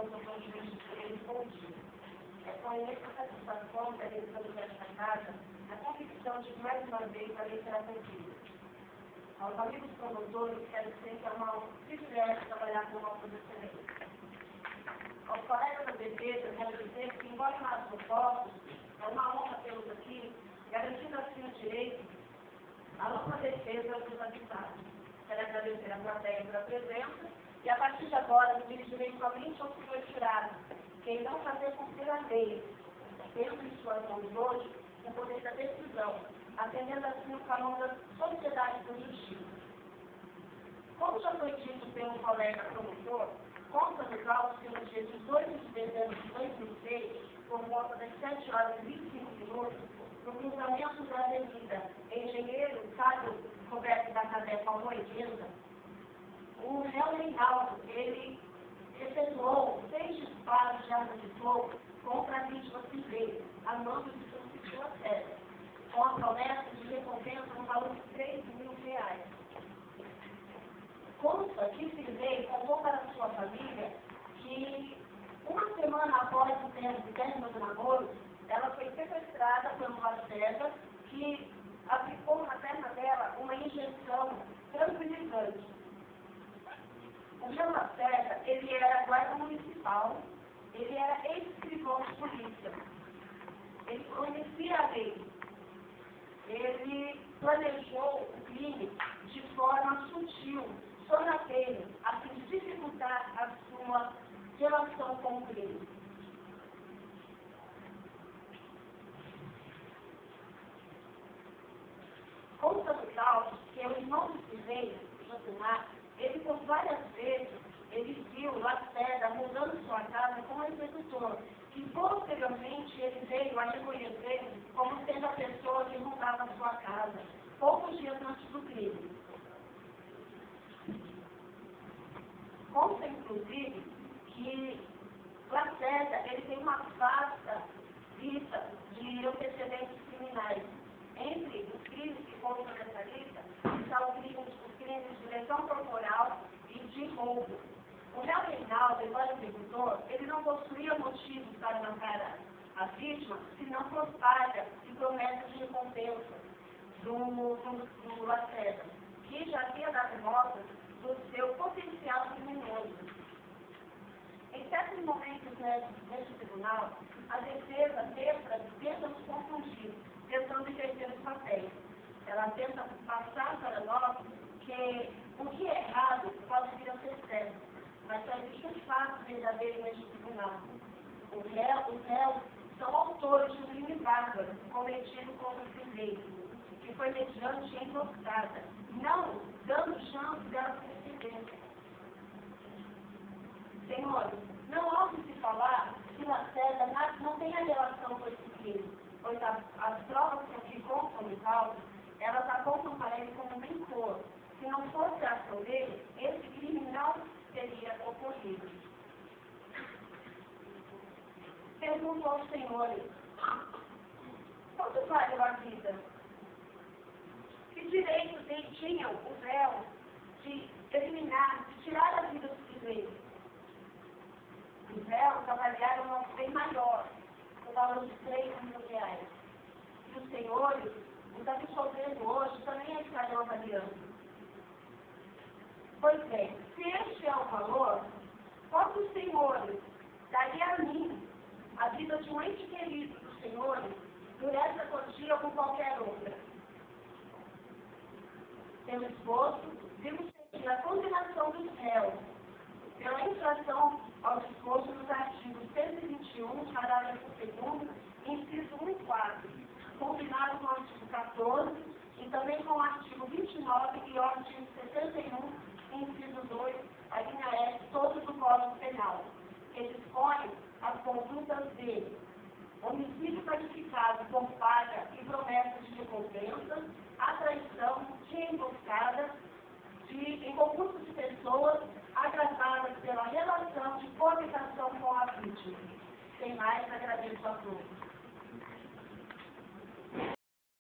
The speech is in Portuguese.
os objetivos de respondido. É com essa satisfação que a decisão desta casa a convicção de que mais uma vez a lei será cumprida. Aos amigos promotores, quero dizer que é um privilégio trabalhar com nossas excelências. Aos colegas da defesa, quero dizer que, embora mais propostos, é uma honra tê-los aqui, garantindo assim o direito à nossa defesa dos avisados. Quero agradecer a plateia pela presença e, a partir de agora, me dirigirei somente ao senhor jurado, que irão fazer cumprir a lei, tendo em suas mãos hoje o poder da decisão, atendendo assim o canão da sociedade da justiça. Como já foi dito pelo colega promotor, consta-nos autos que no dia 18 de dezembro de 2006, por volta das 7 horas e 25 minutos, no cruzamento da avenida Engenheiro Carlos Roberto da Cadê Paulo 80, o réu Reinaldo, ele efetuou 6 disparos de arma de fogo contra a vítima civil, a mando de Francisco César, com a promessa de recompensa no valor de R$3.000. Consta que Silvei contou para sua família que, uma semana após o término do namoro, ela foi sequestrada pelo Lacerda, que aplicou na perna dela uma injeção tranquilizante. O Jean Lacerda, ele era guarda municipal, ele era ex-escrivão de polícia, ele conhecia a lei, ele planejou o crime de forma sutil, sorrateira, a fim de dificultar a sua relação com o crime. Consta no auto que o irmão do Silvei, Josimar, ele por várias vezes, ele viu Lacerda mudando sua casa com um executor, e posteriormente ele veio a reconhecer como sendo a pessoa que mudava sua casa, poucos dias antes do crime. Consta, inclusive, que Lacerda, ele tem uma vasta lista de antecedentes criminais. Entre os crimes que constam nessa lista, estão os crimes de lesão corporal e de roubo. O réu Reinaldo, embora executor, ele não possuía motivos para matar a vítima, se não por falha de promessa de recompensa do Lacerda, que já havia dado notas do seu potencial criminoso. Em certos momentos neste tribunal, a defesa tenta nos confundir, tentando inverter os papéis. Ela tenta passar para nós que o que é errado pode vir a ser certo, mas só existe um fato verdadeiro neste tribunal. Os réus são autores de um crime bárbaro cometido contra o Silvei, que foi mediante a emboscada, não dando chance dela se defender. Senhores, não ouve-se falar que Lacerda não tem a relação com esse crime, pois as provas que constam no caso, elas apontam para ele como mentor. Se não fosse a ação dele, esse crime não teria ocorrido. Pergunto aos senhores, quanto vale a vida? Que direito tinham os réus de eliminar, de tirar a vida do sujeito? Os réus avaliaram um bem maior, no valor de R$3.000. E os senhores, os absolvendo hoje, também estarão avaliando. Pois bem, se este é o valor, quantos senhores daria a mim a vida de um ente querido dos senhores por essa quantia ou por qualquer outra? Pelo esforço, vimos que a condenação dos réus pela infração ao disposto nos artigos 121, parágrafo 2º, inciso 1 e 4, combinado com o artigo 14 e também com o artigo 29 e o artigo 71, inciso 2, a linha F, todos do Código Penal, que dispõe as condutas de homicídio qualificado com paga e promessa de recompensa, a traição, de emboscada, em concurso de pessoas agravadas pela relação de coabitação com a vítima. Sem mais, agradeço a todos.